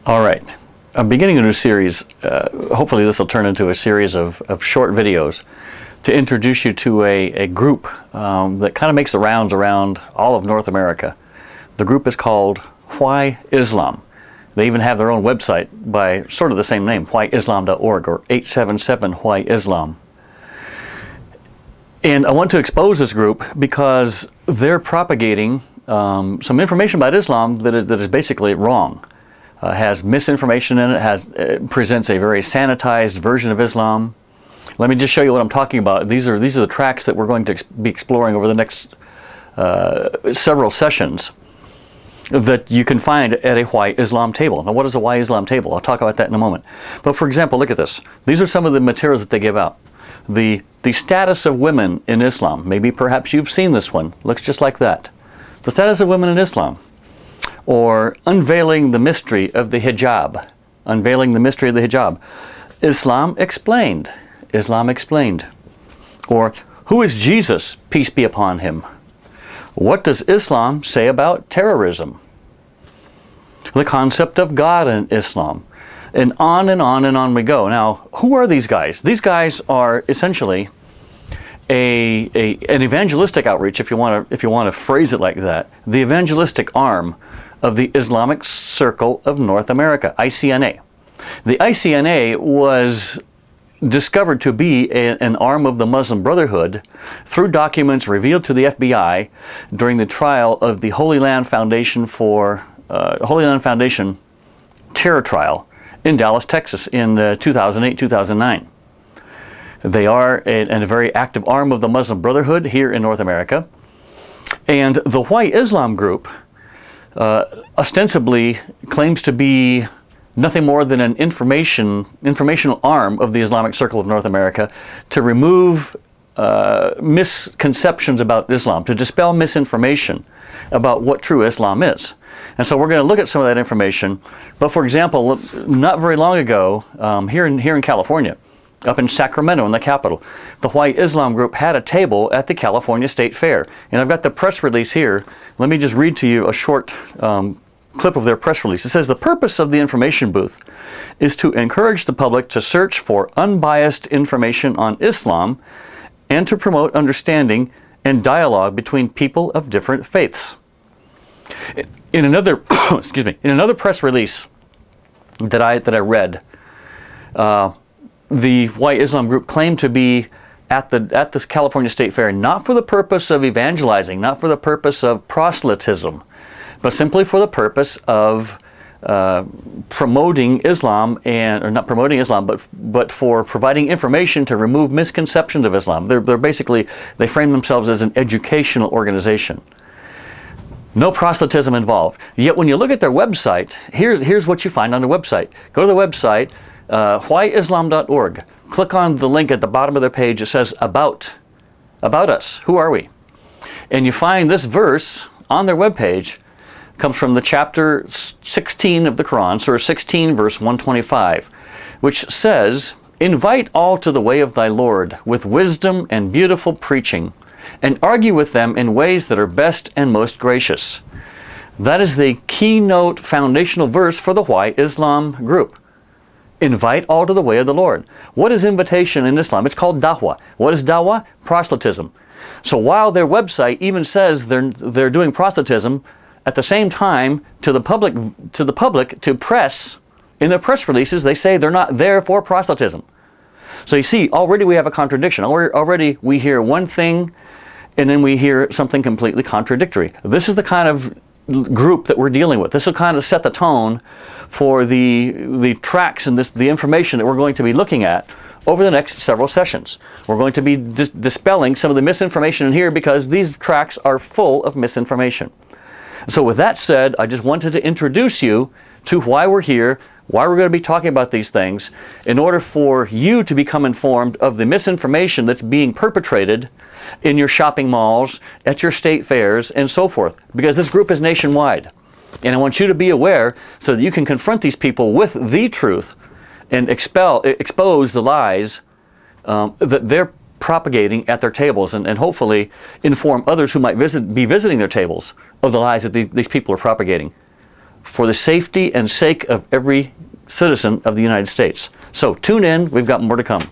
All right. I'm beginning a new series. Hopefully this will turn into a series of short videos to introduce you to a group that kind of makes the rounds around all of North America. The group is called Why Islam. They even have their own website by sort of the same name, whyislam.org or 877-WHY-ISLAM. And I want to expose this group because they're propagating some information about Islam that is basically wrong. Has misinformation in it, presents a very sanitized version of Islam. Let me just show you what I'm talking about. These are the tracks that we're going to be exploring over the next several sessions that you can find at a Why Islam table. Now, what is a Why Islam table? I'll talk about that in a moment. But for example, look at this. These are some of the materials that they give out. The status of women in Islam. Maybe perhaps you've seen this one. Looks just like that. The status of women in Islam. Or unveiling the mystery of the hijab. Unveiling the mystery of the hijab. Islam explained. Islam explained. Or who is Jesus, peace be upon him? What does Islam say about terrorism? The concept of God in Islam. And on and on and on we go. Now, who are these guys? These guys are essentially an evangelistic outreach, if you want to phrase it like that. The evangelistic arm of the Islamic Circle of North America, ICNA. The ICNA was discovered to be an arm of the Muslim Brotherhood through documents revealed to the FBI during the trial of the Holy Land Foundation terror trial in Dallas, Texas in 2008-2009. They are a very active arm of the Muslim Brotherhood here in North America. And the Why Islam group ostensibly claims to be nothing more than an informational arm of the Islamic Circle of North America to remove misconceptions about Islam, to dispel misinformation about what true Islam is. And so we're going to look at some of that information. But for example, not very long ago, here in California, up in Sacramento in the capital, the Why Islam group had a table at the California State Fair. And I've got the press release here. Let me just read to you a short clip of their press release. It says, the purpose of the information booth is to encourage the public to search for unbiased information on Islam and to promote understanding and dialogue between people of different faiths. In another, in another press release that I read, the Why Islam group claimed to be at this California State Fair not for the purpose of evangelizing, not for the purpose of proselytism, but simply for the purpose of promoting Islam, or not promoting Islam, but for providing information to remove misconceptions of Islam. They're basically, they frame themselves as an educational organization. No proselytism involved. Yet when you look at their website, here's what you find on their website. Go to the website, whyislam.org. Click on the link at the bottom of their page. It says about us. Who are we? And you find this verse on their webpage. Comes from the chapter 16 of the Quran, Surah 16, verse 125, which says, invite all to the way of thy Lord with wisdom and beautiful preaching, and argue with them in ways that are best and most gracious. That is the keynote foundational verse for the Why Islam group. Invite all to the way of the Lord. What is invitation in Islam? It's called dawah. What is dawah? Proselytism. So while their website even says they're doing proselytism, at the same time, to the public, to press, in their press releases, they say they're not there for proselytism. So you see, already we have a contradiction. Already we hear one thing, and then we hear something completely contradictory. This is the kind of group that we're dealing with. This will kind of set the tone for the tracks and the information that we're going to be looking at over the next several sessions. We're going to be dispelling some of the misinformation in here because these tracks are full of misinformation. So with that said, I just wanted to introduce you to why we're here, why we're going to be talking about these things, in order for you to become informed of the misinformation that's being perpetrated in your shopping malls, at your state fairs, and so forth. Because this group is nationwide. And I want you to be aware so that you can confront these people with the truth and expose the lies that they're propagating at their tables, and hopefully inform others who might be visiting their tables of the lies that these people are propagating. for the safety and sake of every citizen of the United States. So tune in, we've got more to come.